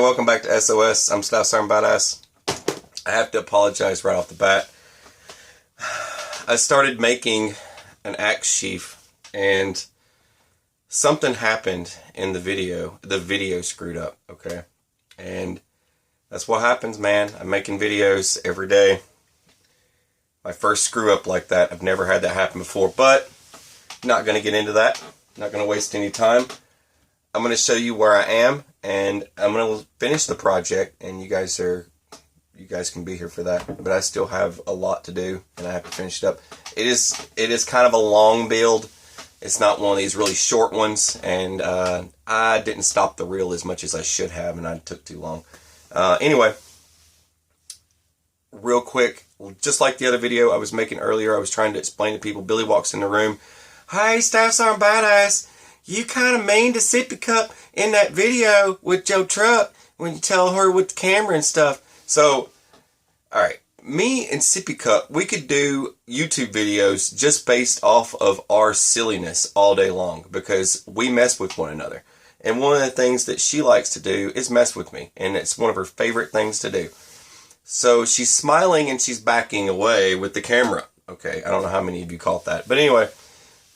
welcome back to SOS. I'm Staff Sergeant Badass. I have to apologize right off the bat. I started making an axe sheath and something happened in the video. The video screwed up, okay? And that's what happens, man. I'm making videos every day. My first screw up like that, I've never had that happen before, but not going to get into that. Not going to waste any time. I'm going to show you where I am, and I'm going to finish the project, and you guys can be here for that. But I still have a lot to do, and I have to finish it up. It is kind of a long build. It's not one of these really short ones, and I didn't stop the reel as much as I should have, and I took too long. Anyway, real quick, just like the other video I was making earlier, I was trying to explain to people. Billy walks in the room. Hi, Staff Sergeant Badass. You kind of mean to Sippy Cup in that video with Joe Truck when you tell her with the camera and stuff. So, alright, me and Sippy Cup, we could do YouTube videos just based off of our silliness all day long because we mess with one another. And one of the things that she likes to do is mess with me, and it's one of her favorite things to do. So she's smiling and she's backing away with the camera. Okay, I don't know how many of you caught that. But anyway,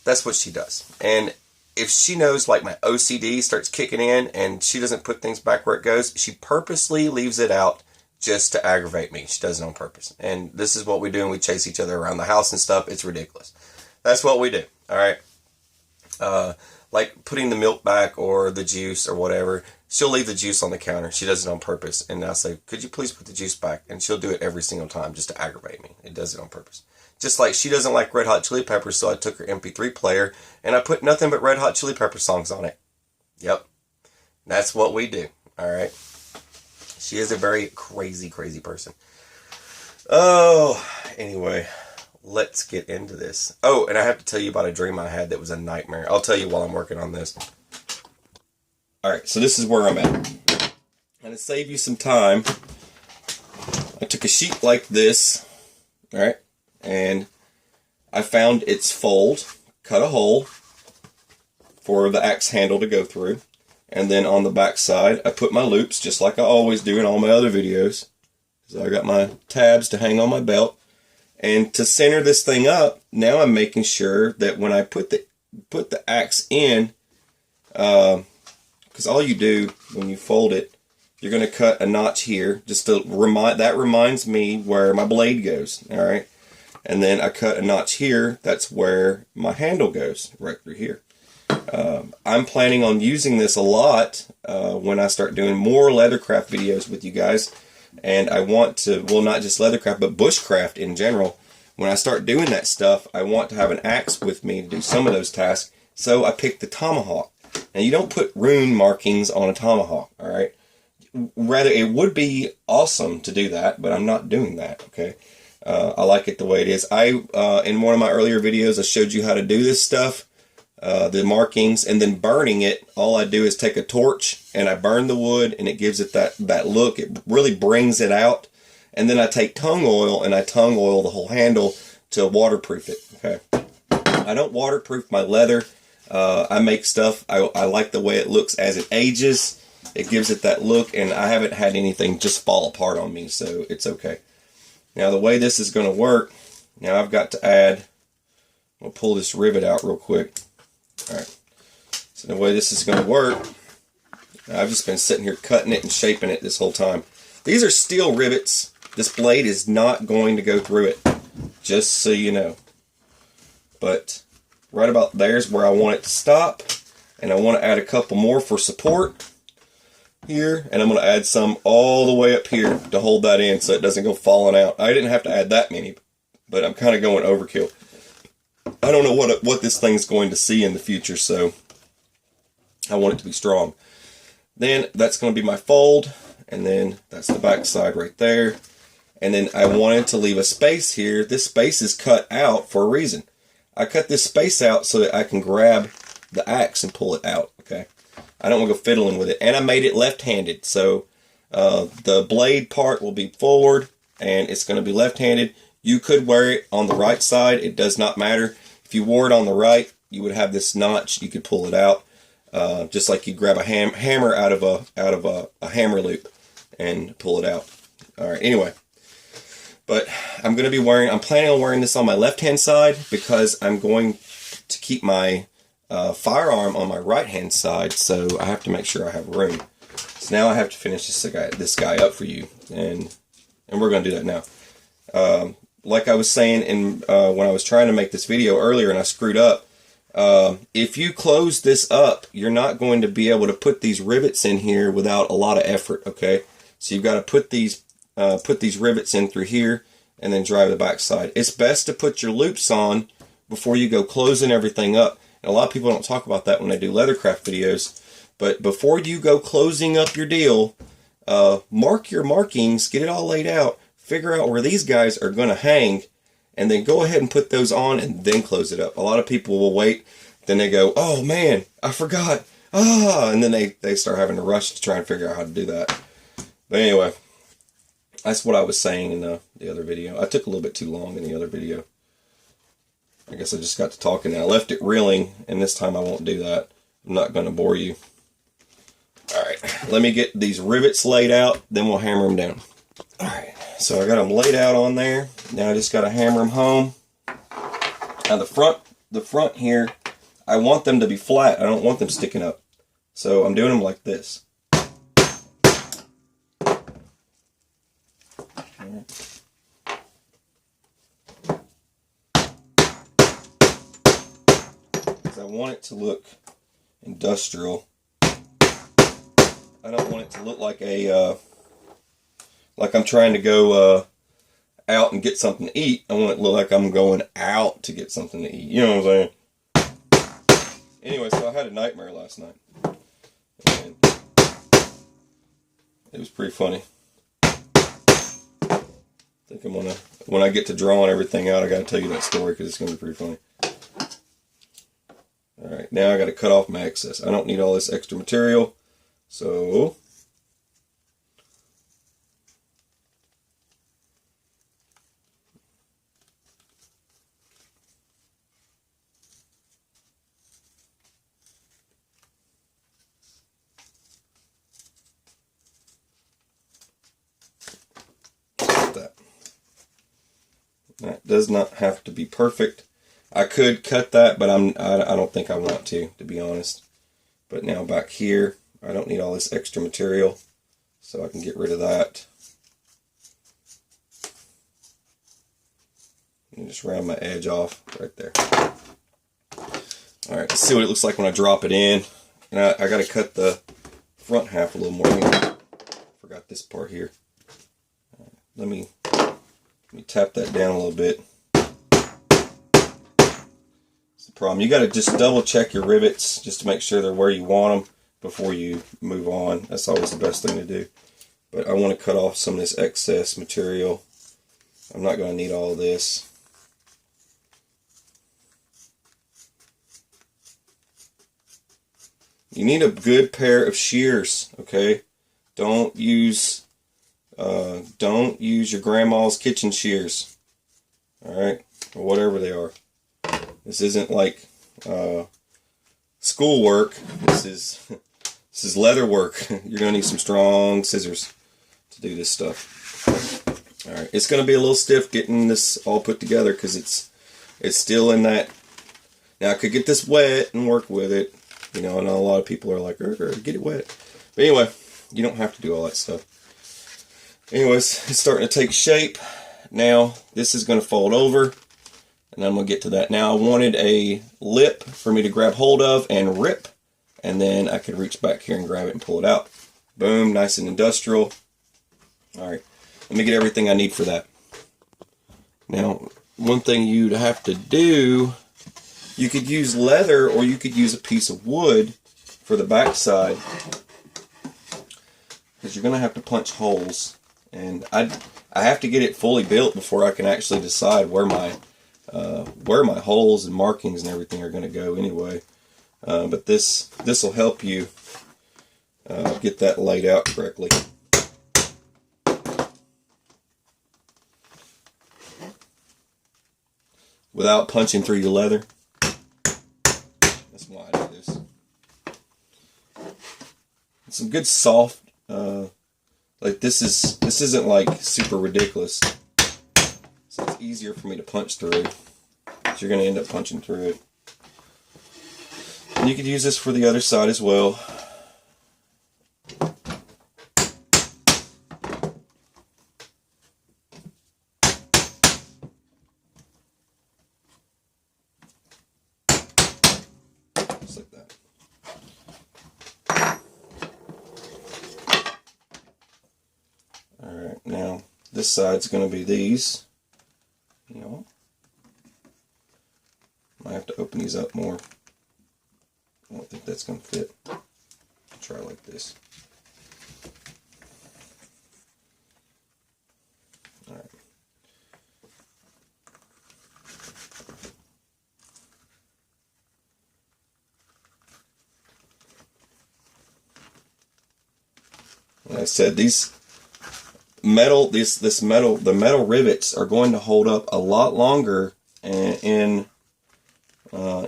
that's what she does. And if she knows like my OCD starts kicking in and she doesn't put things back where it goes, she purposely leaves it out just to aggravate me. She does it on purpose. And this is what we do, and we chase each other around the house and stuff. It's ridiculous. That's what we do. Alright? Like putting the milk back or the juice or whatever. She'll leave the juice on the counter. She does it on purpose. And I'll say, could you please put the juice back? And she'll do it every single time just to aggravate me. It does it on purpose. Just like she doesn't like Red Hot Chili Peppers, so I took her MP3 player and I put nothing but Red Hot Chili Pepper songs on it. Yep. That's what we do. Alright. She is a very crazy, crazy person. Oh, anyway, let's get into this. Oh, and I have to tell you about a dream I had that was a nightmare. I'll tell you while I'm working on this. Alright, so this is where I'm at. And to save you some time, I took a sheet like this. Alright. And I found its fold, cut a hole for the axe handle to go through. And then on the back side, I put my loops, just like I always do in all my other videos. So I got my tabs to hang on my belt. And to center this thing up, now I'm making sure that when I put the axe in, because all you do when you fold it, you're going to cut a notch here, just to that reminds me where my blade goes, all right? And then I cut a notch here, that's where my handle goes, right through here. I'm planning on using this a lot when I start doing more leathercraft videos with you guys. And I want to, well, not just leathercraft, but bushcraft in general. When I start doing that stuff, I want to have an axe with me to do some of those tasks. So I picked the tomahawk. Now, you don't put rune markings on a tomahawk, all right? Rather, it would be awesome to do that, but I'm not doing that, okay? I like it the way it is. In one of my earlier videos, I showed you how to do this stuff, the markings, and then burning it. All I do is take a torch and I burn the wood, and it gives it that look. It really brings it out. And then I take tung oil and I tung oil the whole handle to waterproof it. Okay. I don't waterproof my leather. I make stuff. I like the way it looks as it ages. It gives it that look, and I haven't had anything just fall apart on me, so it's okay. Now the way this is going to work, now I've got to add, I'll pull this rivet out real quick. Alright, so the way this is going to work, I've just been sitting here cutting it and shaping it this whole time. These are steel rivets. This blade is not going to go through it, just so you know. But right about there's where I want it to stop, and I want to add a couple more for support here, and I'm going to add some all the way up here to hold that in so it doesn't go falling out. I didn't have to add that many, but I'm kind of going overkill. I don't know what this thing's going to see in the future, so I want it to be strong. Then that's going to be my fold, and then that's the back side right there. And then I wanted to leave a space here. This space is cut out for a reason. I cut this space out so that I can grab the axe and pull it out, okay? I don't want to go fiddling with it. And I made it left-handed, so the blade part will be forward, and it's going to be left-handed. You could wear it on the right side. It does not matter. If you wore it on the right, you would have this notch. You could pull it out. just like you grab a hammer out of a hammer loop and pull it out. All right. Anyway, but I'm planning on wearing this on my left hand side because I'm going to keep my firearm on my right hand side, so I have to make sure I have room. So now I have to finish this guy up for you, and we're going to do that now. Like I was saying when I was trying to make this video earlier and I screwed up, if you close this up, you're not going to be able to put these rivets in here without a lot of effort, okay? So you've got to put these rivets in through here and then drive the back side. It's best to put your loops on before you go closing everything up. And a lot of people don't talk about that when they do leathercraft videos. But before you go closing up your deal, mark your markings, get it all laid out, figure out where these guys are going to hang, and then go ahead and put those on and then close it up. A lot of people will wait, then they go, oh man, I forgot, and then they start having to rush to try and figure out how to do that. But anyway, that's what I was saying in the other video. I took a little bit too long in the other video. I guess I just got to talking and I left it reeling, and this time I won't do that. I'm not going to bore you. Alright, let me get these rivets laid out, then we'll hammer them down. Alright, so I got them laid out on there. Now I just got to hammer them home. Now the front here, I want them to be flat. I don't want them sticking up. So I'm doing them like this. Because I want it to look industrial. I don't want it to look like like I'm trying to go out and get something to eat. I want it to look like I'm going out to get something to eat. You know what I'm saying? Anyway, so I had a nightmare last night. And it was pretty funny. I think I'm gonna, when I get to drawing everything out, I gotta tell you that story because it's gonna be pretty funny. Alright, now I gotta cut off my excess. I don't need all this extra material. So that does not have to be perfect. I could cut that, but I don't think I want to be honest. But now back here, I don't need all this extra material, so I can get rid of that. And just round my edge off right there. Alright, let's see what it looks like when I drop it in. And I got to cut the front half a little more here. Forgot this part here. Let me tap that down a little bit. That's the problem. You got to just double check your rivets just to make sure they're where you want them before you move on. That's always the best thing to do. But I want to cut off some of this excess material. I'm not going to need all of this. You need a good pair of shears, okay? Don't use your grandma's kitchen shears, all right, or whatever they are. This isn't like school work. This is leather work. You're gonna need some strong scissors to do this stuff. All right, it's gonna be a little stiff getting this all put together because it's still in that. Now I could get this wet and work with it. You know, I know a lot of people are like, get it wet. But anyway, you don't have to do all that stuff. Anyways, it's starting to take shape. Now, this is going to fold over, and I'm going to get to that. Now, I wanted a lip for me to grab hold of and rip, and then I could reach back here and grab it and pull it out. Boom, nice and industrial. All right, let me get everything I need for that. Now, one thing you'd have to do, you could use leather or you could use a piece of wood for the back side, because you're going to have to punch holes, and I have to get it fully built before I can actually decide where my holes and markings and everything are going to go anyway. But this will help you get that laid out correctly. Without punching through your leather. That's why I do this. some good soft, like this isn't like super ridiculous. So it's easier for me to punch through. So you're going to end up punching through it. And you could use this for the other side as well. Just like that. Alright, now this side's going to be these. You know, I have to open these up more. I don't think that's going to fit. Try like this. Alright. Like I said, these metal, the metal rivets are going to hold up a lot longer in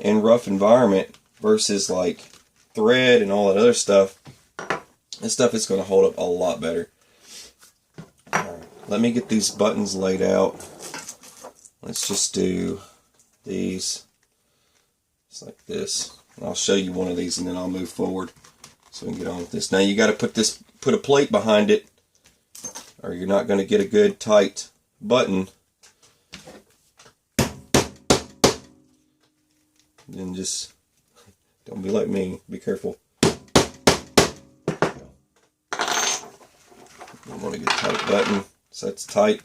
rough environment versus like thread and all that other stuff. This stuff is going to hold up a lot better. Alright, let me get these buttons laid out. Let's just do these just like this. I'll show you one of these and then I'll move forward so we can get on with this. Now you got to put a plate behind it, or you're not going to get a good tight button. Then just don't be like me. Be careful. You want to get a tight button, so that's tight.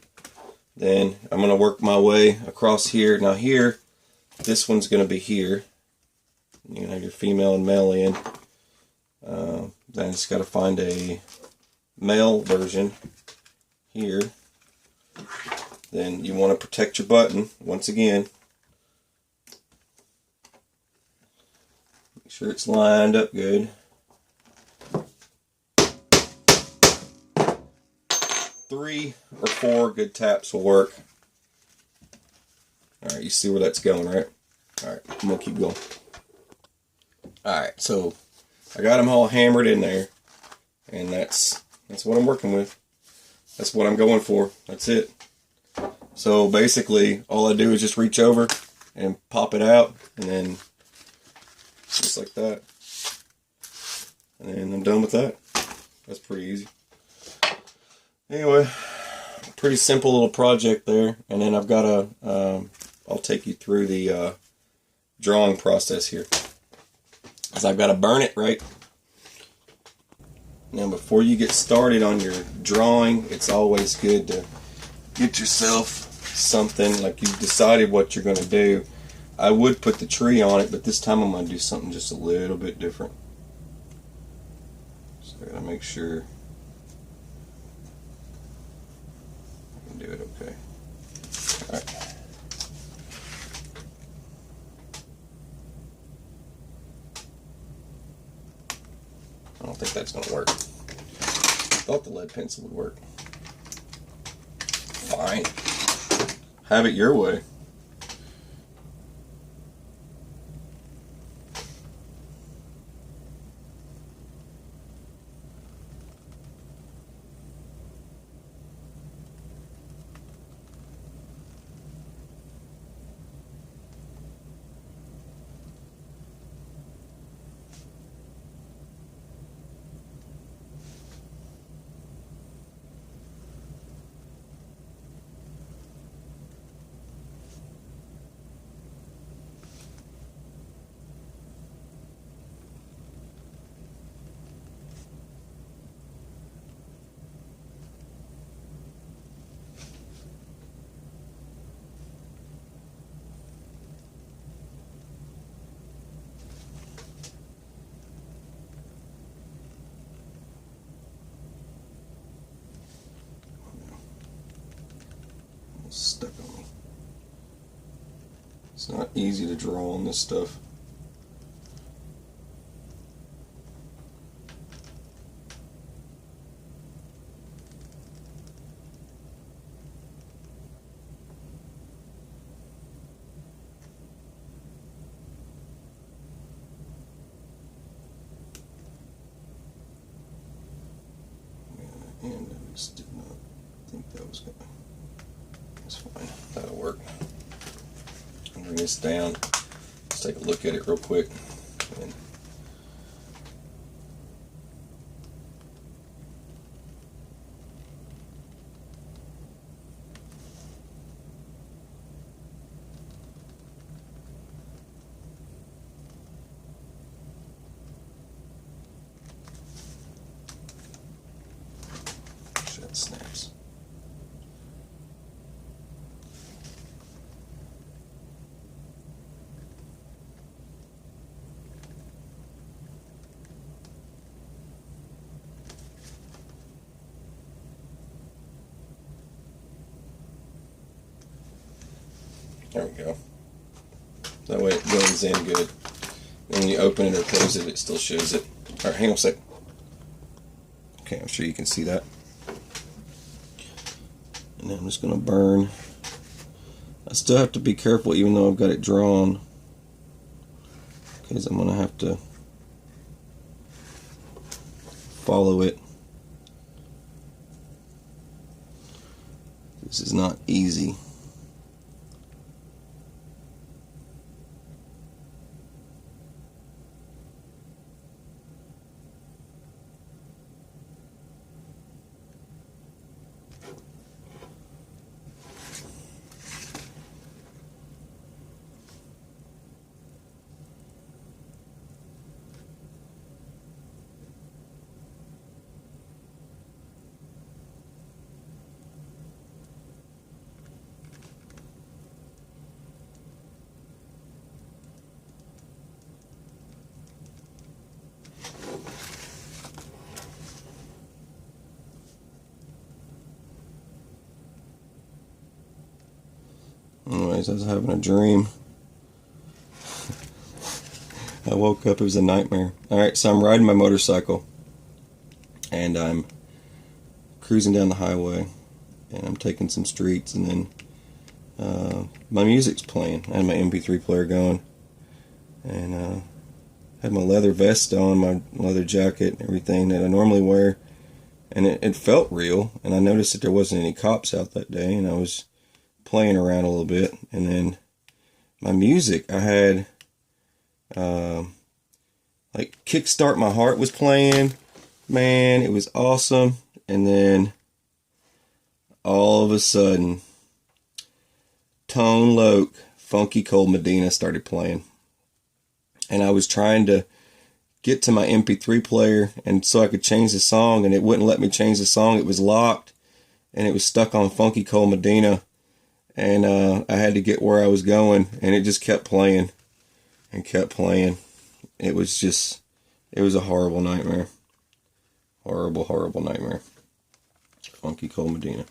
Then I'm going to work my way across here. Now here, this one's going to be here. You have your female and male end. Then it's got to find a male version here. Then you want to protect your button once again. Make sure it's lined up good. Three or four good taps will work. Alright, you see where that's going, right? Alright, I'm going to keep going. Alright, so I got them all hammered in there. And that's what I'm working with. That's what I'm going for. That's it. So basically, all I do is just reach over and pop it out, and then just like that. And then I'm done with that. That's pretty easy. Anyway, pretty simple little project there. And then I've got I'll take you through the drawing process here. Because I've got to burn it, right? Now, before you get started on your drawing, it's always good to get yourself something, like you've decided what you're going to do. I would put the tree on it, but this time I'm going to do something just a little bit different. So I got to make sure I can do it okay. Alright. I don't think that's going to work. I thought the lead pencil would work. Fine. Have it your way. Stuck on me. It's not easy to draw on this stuff. Just did not think that was going to. That's fine. That'll work. I'll bring this down. Let's take a look at it real quick. And that snaps. There we go. That way it blends in good. And when you open it or close it, it still shows it. Alright, hang on a sec. Okay, I'm sure you can see that. And then I'm just going to burn. I still have to be careful even though I've got it drawn, because I'm going to have to follow it. This is not easy. Anyways, I was having a dream. I woke up, it was a nightmare. Alright, so I'm riding my motorcycle and I'm cruising down the highway and I'm taking some streets, and then my music's playing. I had my MP3 player going, and had my leather vest on, my leather jacket and everything that I normally wear, and it felt real. And I noticed that there wasn't any cops out that day, and I was playing around a little bit, and then my music, I had like Kickstart My Heart was playing. Man, it was awesome. And then all of a sudden, Tone Loc, Funky Cold Medina started playing, and I was trying to get to my MP3 player and so I could change the song, and it wouldn't let me change the song. It was locked and it was stuck on Funky Cold Medina. And I had to get where I was going, and it just kept playing and kept playing. It was a horrible nightmare. Horrible, horrible nightmare. Funky Cold Medina.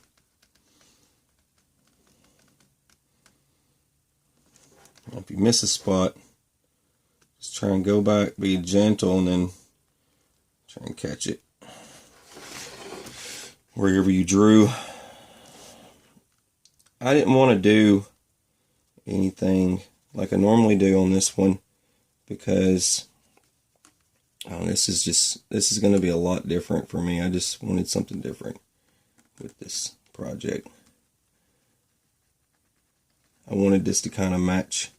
Now, if you miss a spot, just try and go back, be gentle, and then try and catch it wherever you drew. I didn't want to do anything like I normally do on this one, because this is going to be a lot different for me. I just wanted something different with this project. I wanted this to kind of match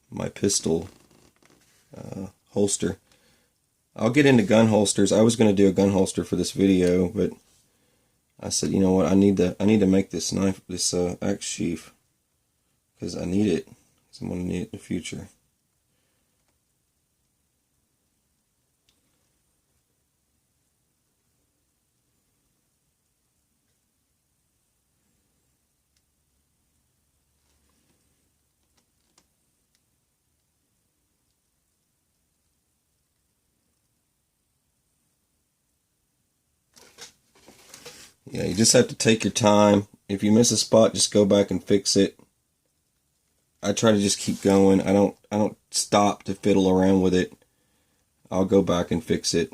my pistol holster. I'll get into gun holsters. I was going to do a gun holster for this video, but I said, you know what, I need to make this knife, this axe sheath, because I need it. Because I'm going to need it in the future. Yeah, you just have to take your time. If you miss a spot, just go back and fix it. I try to just keep going. I don't stop to fiddle around with it. I'll go back and fix it.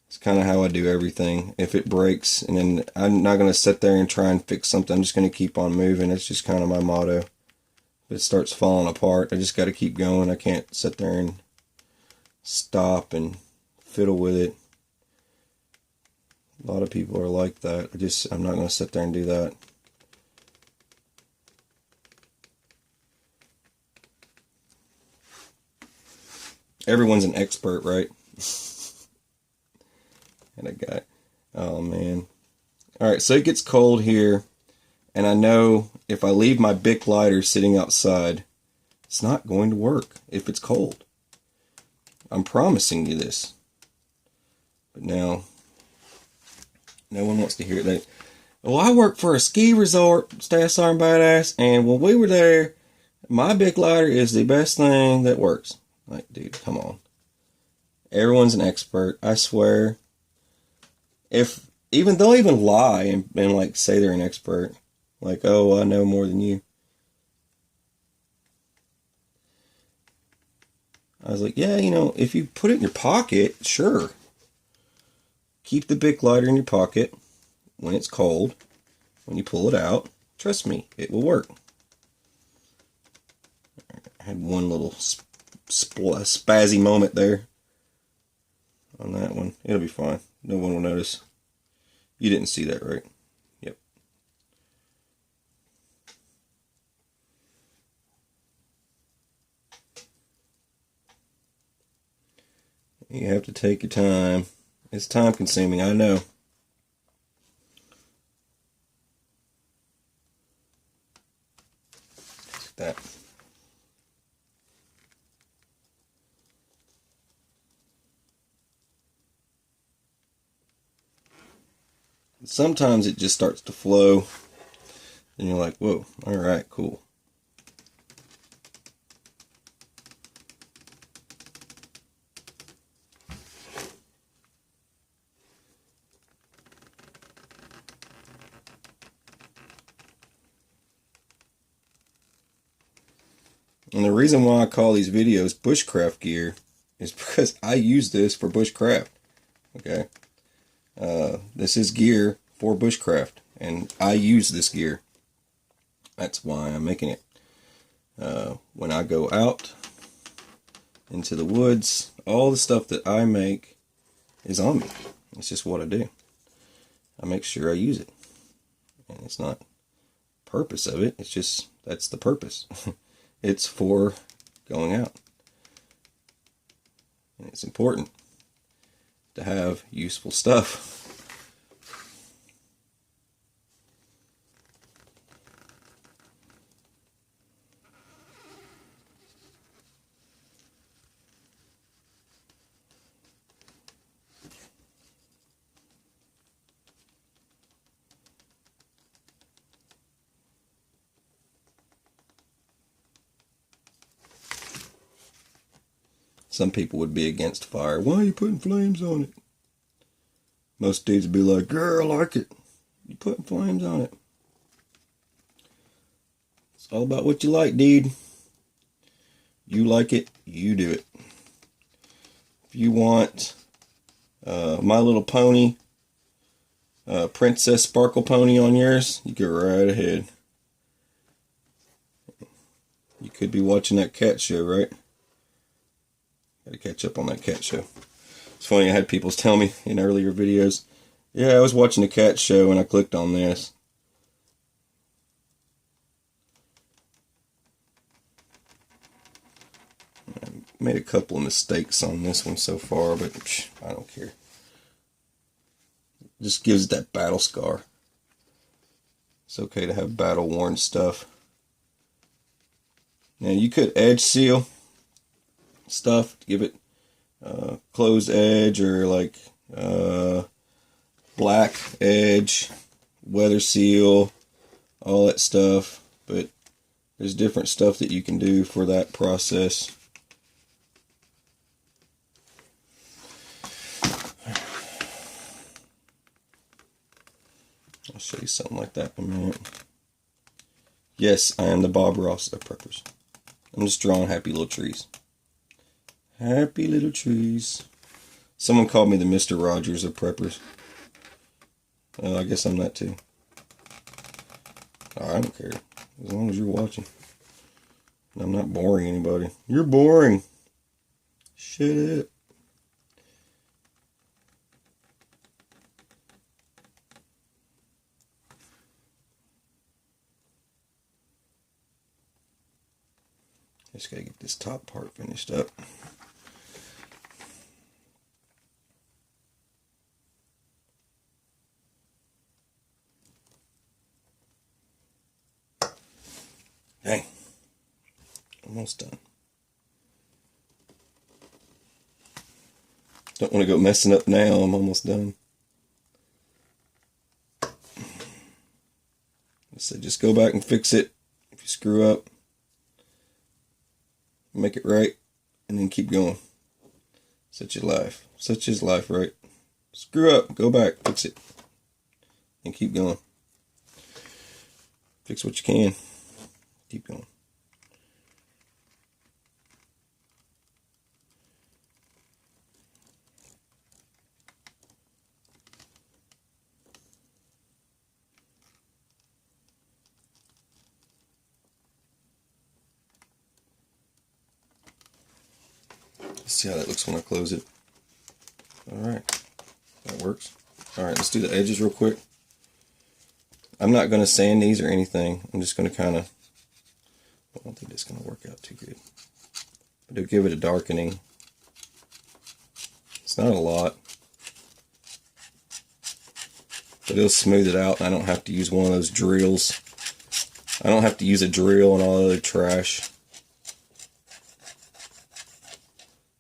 It's kind of how I do everything. If it breaks, and then I'm not going to sit there and try and fix something. I'm just going to keep on moving. It's just kind of my motto. If it starts falling apart, I just got to keep going. I can't sit there and stop and fiddle with it. A lot of people are like that. I'm not going to sit there and do that. Everyone's an expert, right? And a guy. Oh, man. Alright, so it gets cold here. And I know if I leave my Bic lighter sitting outside, it's not going to work if it's cold. I'm promising you this. But now, no one wants to hear that. Well, I work for a ski resort, Staff Sergeant Badass, and when we were there, my Bic lighter is the best thing that works. Like, dude, come on. Everyone's an expert, I swear. They'll even lie and like say they're an expert. Like, oh, I know more than you. I was like, yeah, you know, if you put it in your pocket, sure. Keep the Bic lighter in your pocket when it's cold. When you pull it out, trust me, it will work. I had one little spazzy moment there on that one. It'll be fine. No one will notice. You didn't see that, right? Yep. You have to take your time. It's time consuming, I know. Like that. Sometimes it just starts to flow, and you're like, whoa, alright, cool. And the reason why I call these videos Bushcraft Gear is because I use this for bushcraft. Okay? This is gear for bushcraft, and I use this gear. That's why I'm making it. When I go out into the woods, all the stuff that I make is on me. It's just what I do. I make sure I use it. And it's not purpose of it, it's just, that's the purpose. It's for going out. And it's important to have useful stuff. Some people would be against fire. Why are you putting flames on it? Most dudes would be like, girl, I like it. You putting flames on it. It's all about what you like, dude. You like it, you do it. If you want My Little Pony, Princess Sparkle Pony on yours, you go right ahead. You could be watching that cat show, right? Gotta catch up on that cat show. It's funny, I had people tell me in earlier videos, yeah, I was watching the cat show and I clicked on this. I made a couple of mistakes on this one so far, but I don't care. It just gives it that battle scar. It's okay to have battle worn stuff. Now you could edge seal stuff to give it closed edge, or like black edge, weather seal, all that stuff, but there's different stuff that you can do for that process. I'll show you something like that in a minute. Yes, I am the Bob Ross of preppers. I'm just drawing happy little trees. Happy little trees. Someone called me the Mr. Rogers of preppers. I guess I'm that too. I don't care. As long as you're watching. I'm not boring anybody. You're boring. Shut up. Just gotta get this top part finished up. Dang. Almost done. Don't want to go messing up now. I'm almost done. So just go back and fix it. If you screw up, make it right, and then keep going. Such is life. Such is life, right? Screw up, go back, fix it, and keep going. Fix what you can. Keep going. Let's see how that looks when I close it. Alright, that works. Alright, let's do the edges real quick. I'm not going to sand these or anything. I'm just going to kind of, I don't think it's going to work out too good. But it'll give it a darkening. It's not a lot. But it'll smooth it out, and I don't have to use one of those drills. I don't have to use a drill and all the other trash.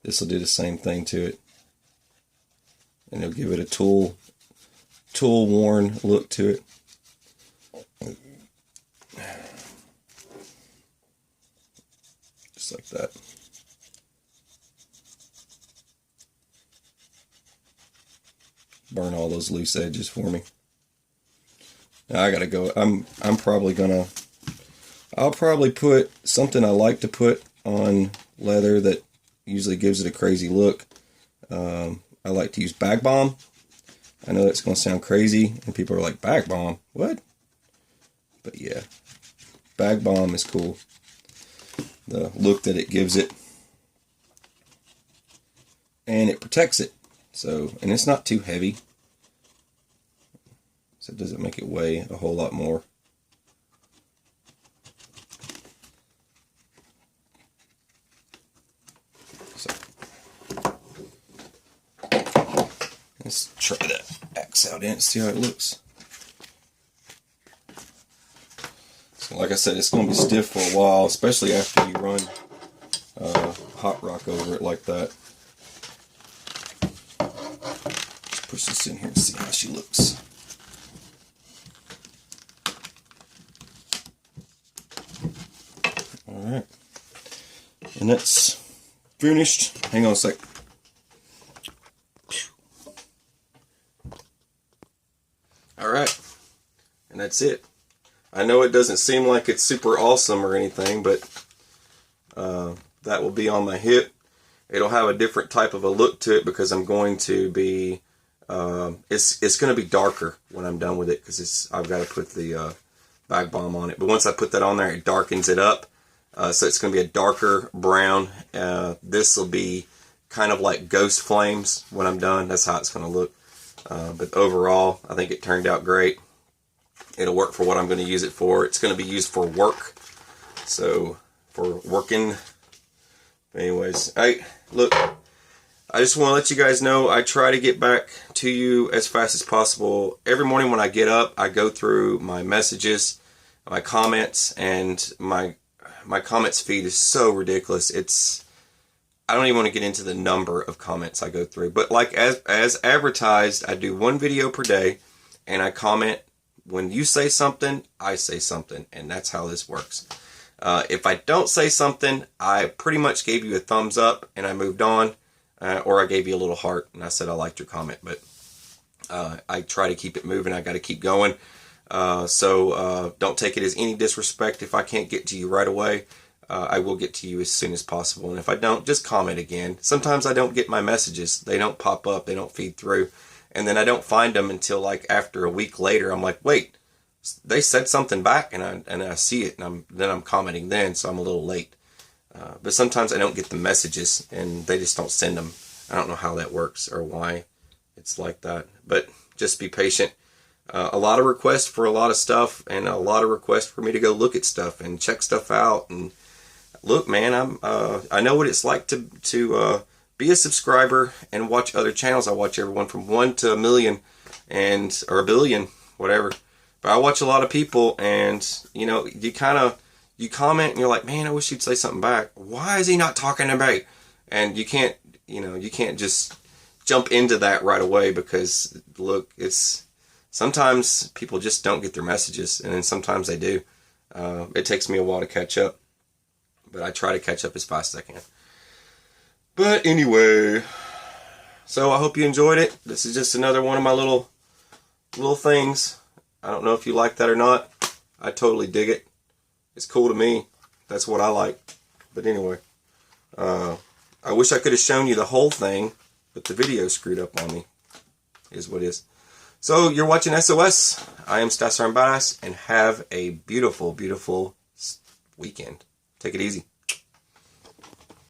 This will do the same thing to it. And it'll give it a tool-worn look to it. Just like that. Burn all those loose edges for me. Now I gotta go. I'm probably gonna, I'll probably put something I like to put on leather that usually gives it a crazy look. I like to use bag balm. I know that's gonna sound crazy and people are like, bag balm? What? But yeah, bag balm is cool. The look that it gives it, and it protects it. So, and it's not too heavy, so it doesn't make it weigh a whole lot more. So, let's try that axe out in and see how it looks. So like I said, it's going to be stiff for a while, especially after you run hot rock over it like that. Let's push this in here and see how she looks. Alright. And that's finished. Hang on a sec. Alright. And that's it. I know it doesn't seem like it's super awesome or anything, but that will be on my hip. It'll have a different type of a look to it because I'm going to be, it's going to be darker when I'm done with it because I've got to put the bag balm on it. But once I put that on there, it darkens it up. So it's going to be a darker brown. This will be kind of like ghost flames when I'm done. That's how it's going to look. But overall, I think it turned out great. It'll work for what I'm going to use it for. It's going to be used for work. So, for working. Anyways, look, I just want to let you guys know I try to get back to you as fast as possible. Every morning when I get up, I go through my messages, my comments, and my comments feed is so ridiculous. I don't even want to get into the number of comments I go through. But like as advertised, I do one video per day, and I comment. When you say something, I say something, and that's how this works. If I don't say something, I pretty much gave you a thumbs up, and I moved on, or I gave you a little heart, and I said I liked your comment, but I try to keep it moving. I got to keep going. So don't take it as any disrespect if I can't get to you right away. I will get to you as soon as possible, and if I don't, just comment again. Sometimes I don't get my messages. They don't pop up. They don't feed through. And then I don't find them until like after a week later. I'm like, wait, they said something back, and I see it, and then I'm commenting then, so I'm a little late. But sometimes I don't get the messages, and they just don't send them. I don't know how that works or why it's like that. But just be patient. A lot of requests for a lot of stuff, and a lot of requests for me to go look at stuff and check stuff out. And look, man, I know what it's like to be a subscriber and watch other channels. I watch everyone from 1 to a million or a billion, whatever. But I watch a lot of people, and you know, you comment and you're like, man, I wish you'd say something back. Why is he not talking to me? And you can't just jump into that right away, because look, sometimes people just don't get their messages, and then sometimes they do. It takes me a while to catch up, but I try to catch up as fast as I can. But anyway, so I hope you enjoyed it. This is just another one of my little things. I don't know if you like that or not. I totally dig it. It's cool to me. That's what I like. But anyway, I wish I could have shown you the whole thing, but the video screwed up on me. Is what it is. So you're watching SOS. I am Stasser and Badass, and have a beautiful, beautiful weekend. Take it easy.